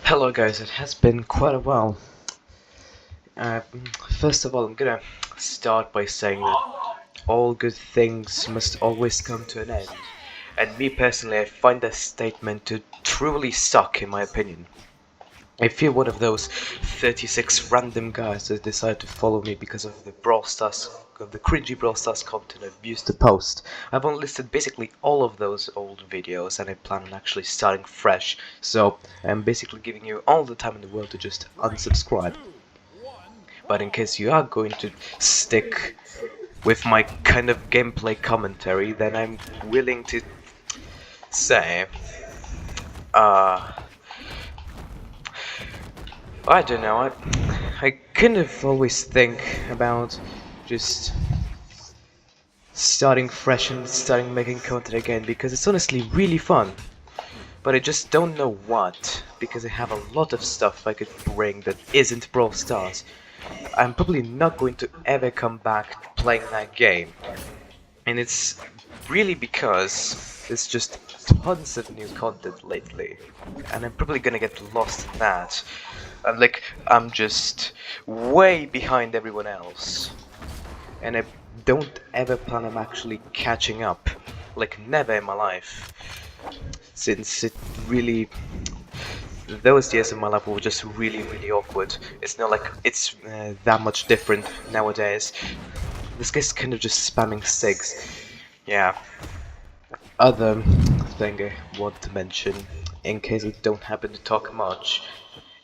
Hello guys, it has been quite a while. Uh, First of all, I'm gonna start by saying that all good things must always come to an end. And me personally, I find that statement to truly suck in my opinion. I feel one of those 36 random guys that decide to follow me because of the cringy Brawl Stars content I've used to post. I've unlisted basically all of those old videos and I plan on actually starting fresh, so I'm basically giving you all the time in the world to just unsubscribe. But in case you are going to stick with my kind of gameplay commentary, then I'm willing to say, uh, I don't know, I kind of always think about just starting fresh and starting making content again because it's honestly really fun. But I just don't know what, because I have a lot of stuff I could bring that isn't Brawl Stars. I'm probably not going to ever come back playing that game. And it's really because there's just tons of new content lately. And I'm probably gonna get lost in that. I'm just way behind everyone else. And I don't ever plan on actually catching up. Like, never in my life. Since it really... Those years of my life were just really awkward. It's not like it's that much different nowadays. This guy's kind of just spamming SIGs. Yeah. Other thing I want to mention, in case I don't happen to talk much,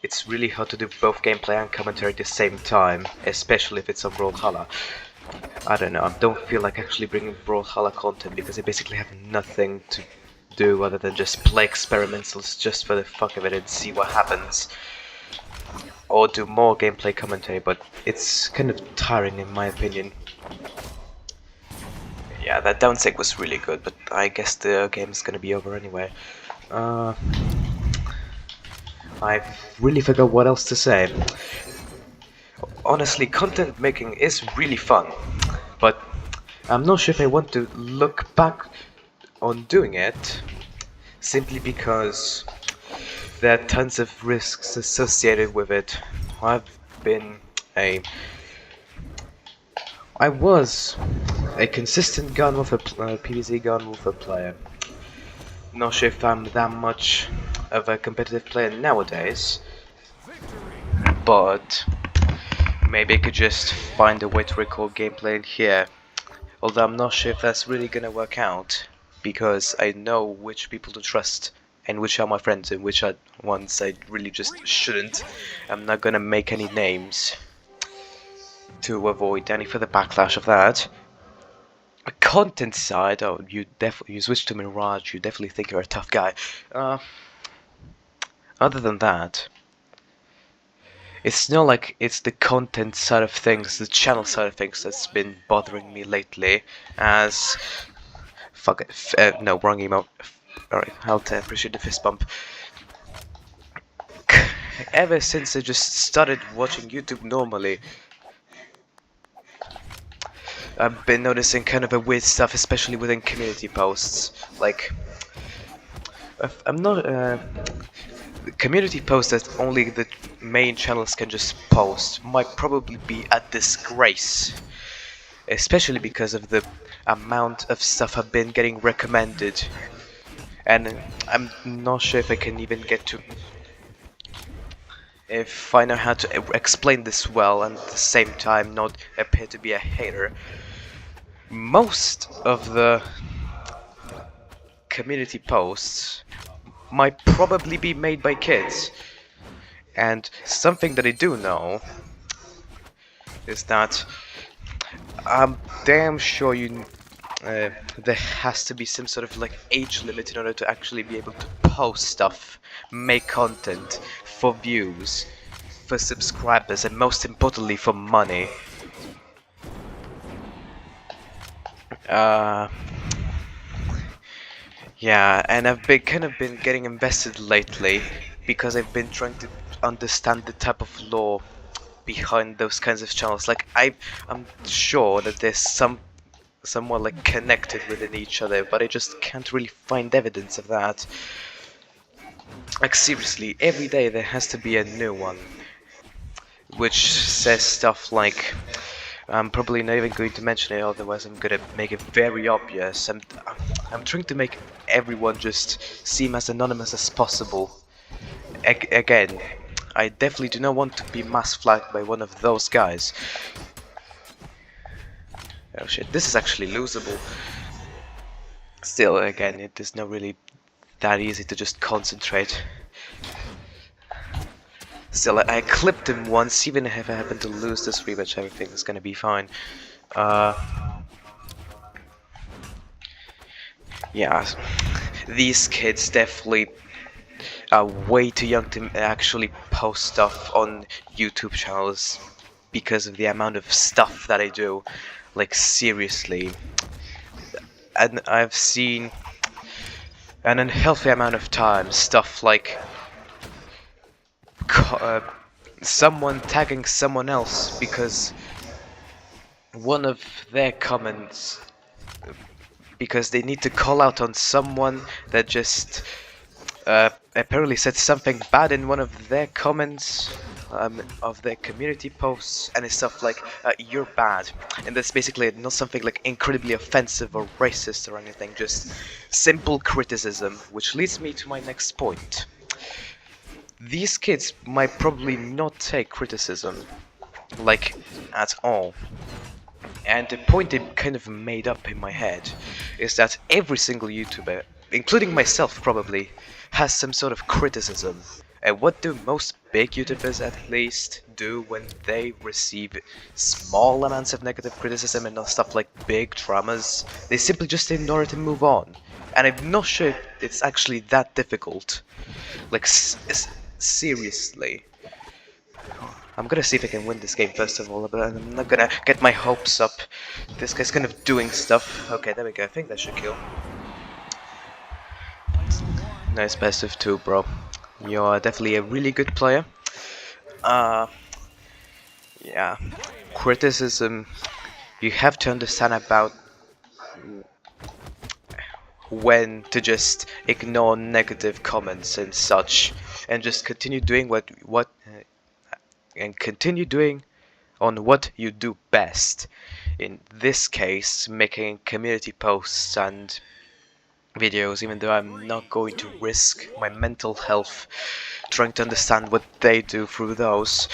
it's really hard to do both gameplay and commentary at the same time, especially if it's on Brawlhalla. I don't know, I don't feel like actually bringing Brawlhalla content because I basically have nothing to do other than just play experimentals just for the fuck of it and see what happens. Or do more gameplay commentary, but it's kind of tiring in my opinion. Yeah, that down sig was really good, but I guess the game's gonna be over anyway. I really forgot what else to say. Honestly, content making is really fun, but I'm not sure if I want to look back on doing it, simply because there are tons of risks associated with it. I've been a... I was a consistent PvZ Gunwolfer player. Not sure if I'm that much of a competitive player nowadays, but maybe I could just find a way to record gameplay in here. Although I'm not sure if that's really gonna work out, because I know which people to trust and which are my friends and which are ones I really just shouldn't. I'm not gonna make any names to avoid any further backlash of that. A content side, oh, you switched to Mirage, you definitely think you're a tough guy. Other than that, it's not like it's the content side of things, the channel side of things that's been bothering me lately, as... Fuck it, no, wrong email. Alright, I'll appreciate the fist bump. Ever since I just started watching YouTube normally, I've been noticing kind of a weird stuff, especially within community posts. Like, I'm not... community posts that only the main channels can just post might probably be a disgrace, especially because of the amount of stuff I've been getting recommended, and I'm not sure if I can even get to... if I know how to explain this well and at the same time not appear to be a hater. Most of the community posts might probably be made by kids, and something that I do know is that I'm damn sure there has to be some sort of like age limit in order to actually be able to post stuff, make content for views, for subscribers, and most importantly for money. Yeah, and I've been kind of been getting invested lately because I've been trying to understand the type of lore behind those kinds of channels. Like I'm sure that there's somewhat like connected within each other, but I just can't really find evidence of that. Like seriously, every day there has to be a new one, which says stuff like, I'm probably not even going to mention it, otherwise I'm gonna make it very obvious. I'm trying to make everyone just seem as anonymous as possible. Again, I definitely do not want to be mass flagged by one of those guys. Oh shit, this is actually losable. Still, again, it is not really that easy to just concentrate. Still, I clipped him once, even if I happen to lose this rematch, everything is gonna be fine. Uh, yeah, these kids definitely are way too young to actually post stuff on YouTube channels because of the amount of stuff that I do. Like, seriously. And I've seen an unhealthy amount of time stuff like someone tagging someone else because one of their comments, because they need to call out on someone that just apparently said something bad in one of their comments of their community posts, and it's stuff like, you're bad. And that's basically not something like incredibly offensive or racist or anything, just simple criticism, which leads me to my next point. These kids might probably not take criticism, like, at all. And the point it kind of made up in my head is that every single YouTuber, including myself probably, has some sort of criticism. And what do most big YouTubers at least do when they receive small amounts of negative criticism and not stuff like big dramas? They simply just ignore it and move on. And I'm not sure it's actually that difficult. Like, seriously. I'm gonna see if I can win this game first of all, but I'm not gonna get my hopes up. This guy's kind of doing stuff. Okay, there we go. I think that should kill. Nice best of two, bro. You're definitely a really good player. Yeah. Criticism, you have to understand about when to just ignore negative comments and such, and just continue doing and continue doing on what you do best. In this case, making community posts and videos, even though I'm not going to risk my mental health trying to understand what they do through those.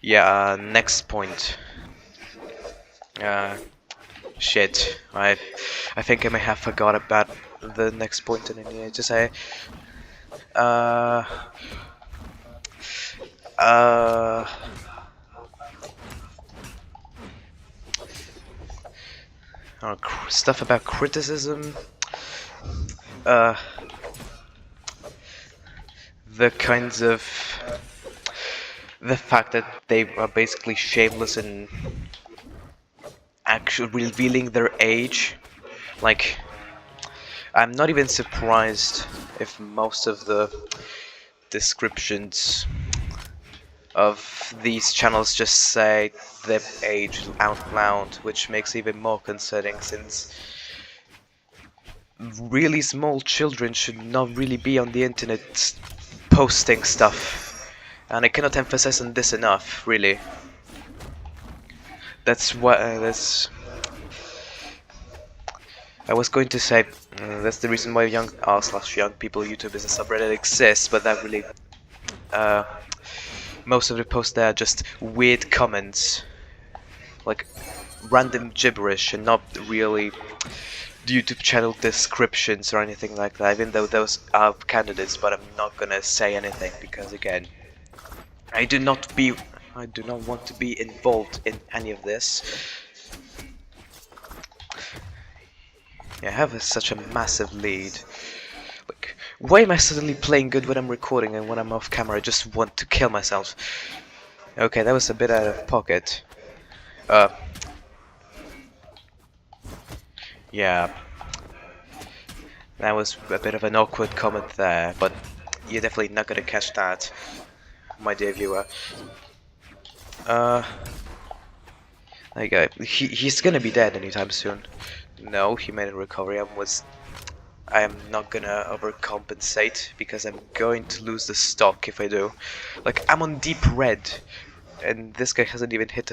Yeah, next point. Uh, shit. I think I may have forgot about the next point in here. Just say, uh, uh, stuff about criticism. Uh, the kinds of the fact that they are basically shameless in actually revealing their age. Like, I'm not even surprised if most of the descriptions of these channels just say their age out loud, which makes it even more concerning, since really small children should not really be on the internet posting stuff. And I cannot emphasize on this enough, really. That's what I was going to say. That's the reason why young slash young people YouTube is a subreddit exists, but that really most of the posts there are just weird comments, like random gibberish, and not really YouTube channel descriptions or anything like that. Even though those are candidates, but I'm not gonna say anything because again, I do not want to be involved in any of this. Yeah, I have such a massive lead. Like, why am I suddenly playing good when I'm recording and when I'm off camera I just want to kill myself? Okay, that was a bit out of pocket. Yeah. That was a bit of an awkward comment there, but you're definitely not gonna catch that, my dear viewer. There you go. He's gonna be dead anytime soon. No, he made a recovery and was I'm not gonna overcompensate because I'm going to lose the stock if I do. Like, I'm on deep red, and this guy hasn't even hit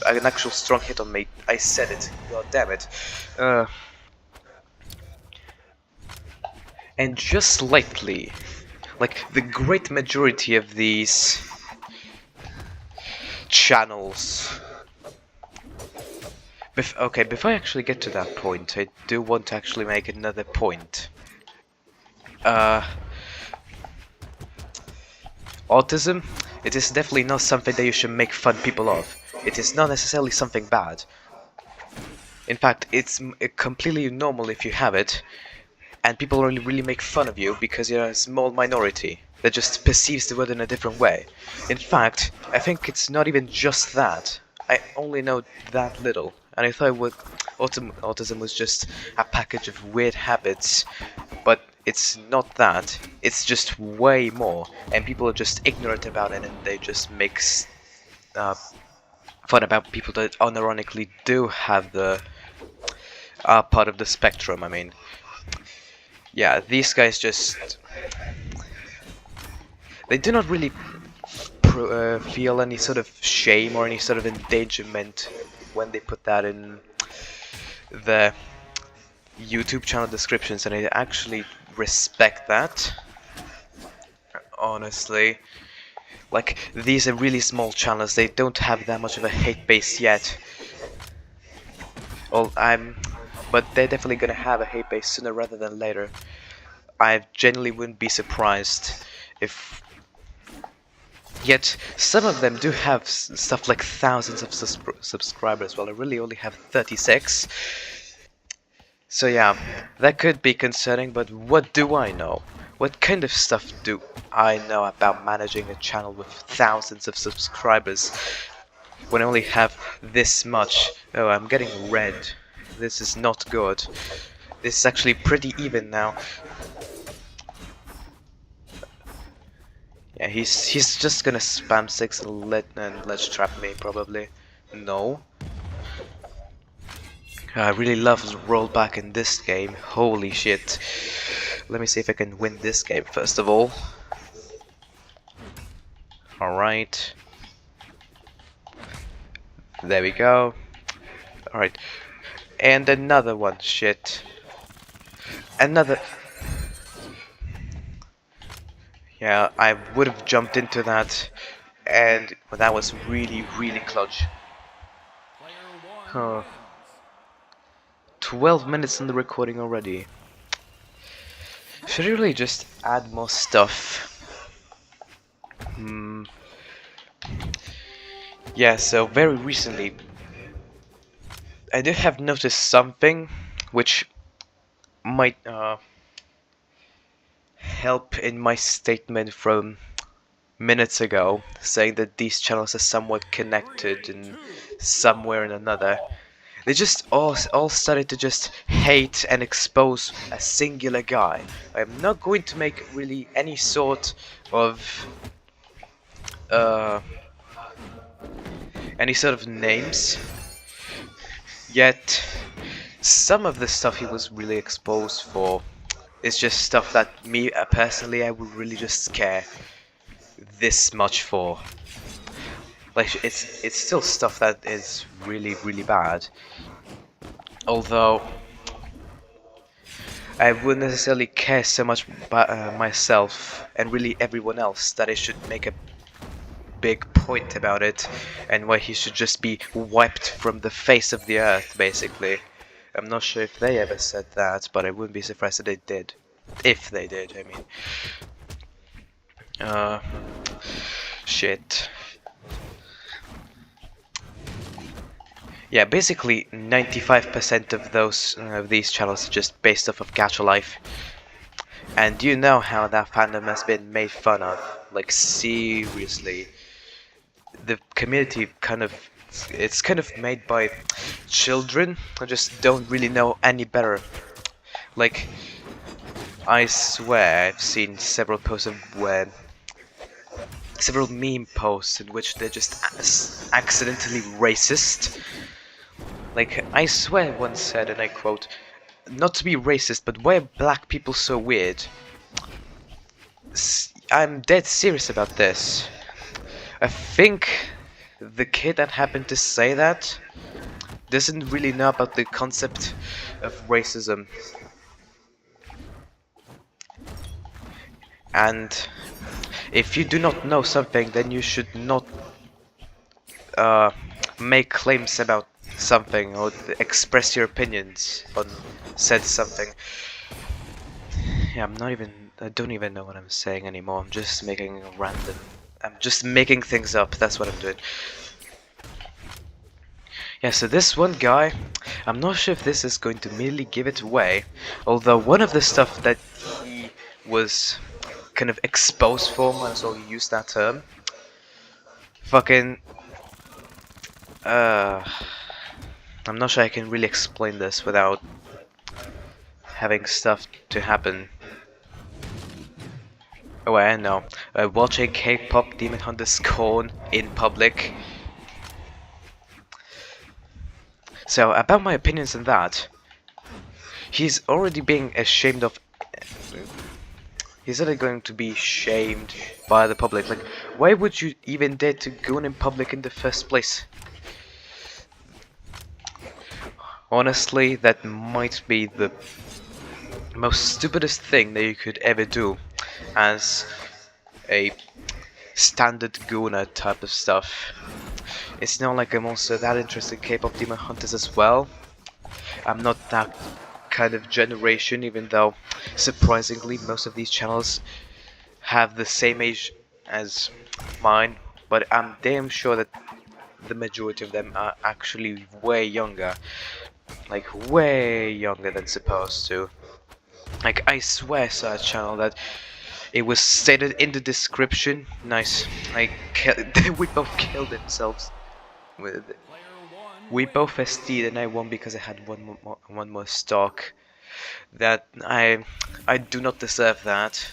an actual strong hit on me. I said it. God damn it. Uh, and just slightly, like the great majority of these channels. Okay, before I actually get to that point, I do want to actually make another point. Uh, Autism, it is definitely not something that you should make fun people of. It is not necessarily something bad. In fact, it's completely normal if you have it, and people only really make fun of you because you're a small minority that just perceives the world in a different way. In fact, I think it's not even just that. I only know that little, and I thought autism was just a package of weird habits, but it's not that. It's just way more, and people are just ignorant about it, and they just make uh, fun about people that unironically do have the part of the spectrum. I mean, yeah, these guys just they do not really feel any sort of shame or any sort of endangerment when they put that in the YouTube channel descriptions, and I actually respect that. Honestly, like, these are really small channels, they don't have that much of a hate base yet. Well, but they're definitely gonna have a hate base sooner rather than later. I genuinely wouldn't be surprised if. Yet some of them do have stuff like thousands of subscribers. Well, I really only have 36. So yeah, that could be concerning, but what do I know? What kind of stuff do I know about managing a channel with thousands of subscribers when I only have this much? Oh, I'm getting red. This is not good. This is actually pretty even now. Yeah, he's just gonna spam 6 and let's trap me, probably. No. I really love the rollback in this game. Holy shit. Let me see if I can win this game first of all. Alright. There we go. Alright. And another one. Shit. Another. Yeah, I would have jumped into that. And that was really, really clutch. 12 minutes in the recording already. Should I really just add more stuff? Yeah, so very recently I do have noticed something which might help in my statement from minutes ago, saying that these channels are somewhat connected in some way or another. They just all started to just hate and expose a singular guy. I'm not going to make really any sort of uh, names, yet some of the stuff he was really exposed for is just stuff that me personally I would really just care this much for. Like, it's still stuff that is really, really bad. Although I wouldn't necessarily care so much about myself and really everyone else that I should make a big point about it, and why he should just be wiped from the face of the earth, basically. I'm not sure if they ever said that, but I wouldn't be surprised if they did. If they did, I mean. Shit. Yeah, basically 95% of these channels are just based off of Gacha Life. And you know how that fandom has been made fun of. Like, seriously. The community it's kind of made by children who just don't really know any better. Like, I swear I've seen several posts several meme posts in which they're just accidentally racist. Like, I swear one said, and I quote, not to be racist, but why are black people so weird? I'm dead serious about this. I think the kid that happened to say that doesn't really know about the concept of racism. And if you do not know something, then you should not uh, make claims about something or express your opinions on said something. Yeah, I don't even know what I'm saying anymore. I'm just making I'm just making things up. That's what I'm doing. Yeah, so this one guy, I'm not sure if this is going to merely give it away, although one of the stuff that he was kind of exposed for, might as well use that term. Fucking, uh, I'm not sure I can really explain this without having stuff to happen. Oh, I know. Watching K-pop Demon Hunter Scorn in public. So, about my opinions on that, he's already being ashamed of. He's already going to be shamed by the public. Like, why would you even dare to go in public in the first place? Honestly, that might be the most stupidest thing that you could ever do as a standard Guna type of stuff. It's not like I'm also that interested in K-pop Demon Hunters as well. I'm not that kind of generation, even though surprisingly most of these channels have the same age as mine, but I'm damn sure that the majority of them are actually way younger. Like, way younger than supposed to. Like, I swear I saw a channel that it was stated in the description. Nice. Like, we both killed themselves with it. We both SD'd and I won because I had one more stock. That I do not deserve that.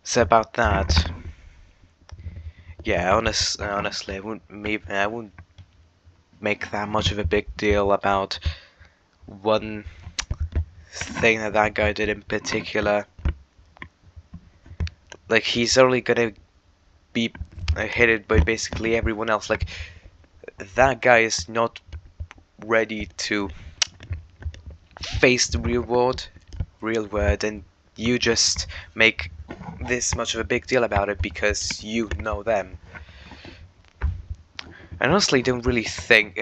So about that, yeah, honestly, I wouldn't make that much of a big deal about one thing that that guy did in particular. Like, he's only gonna be hated by basically everyone else. Like, that guy is not ready to face the real world, and you just make this much of a big deal about it because you know them. I honestly don't really think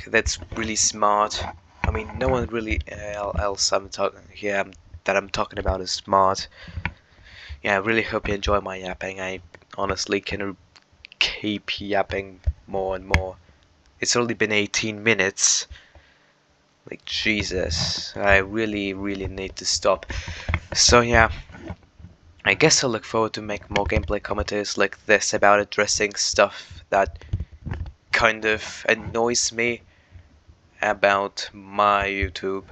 that's really smart. I mean, no one really else that I'm talking about is smart. Yeah, I really hope you enjoy my yapping. I honestly can keep yapping more and more. It's only been 18 minutes. Like, Jesus, I really, really need to stop. So yeah, I guess I'll look forward to make more gameplay commentaries like this about addressing stuff that kind of annoys me about my YouTube.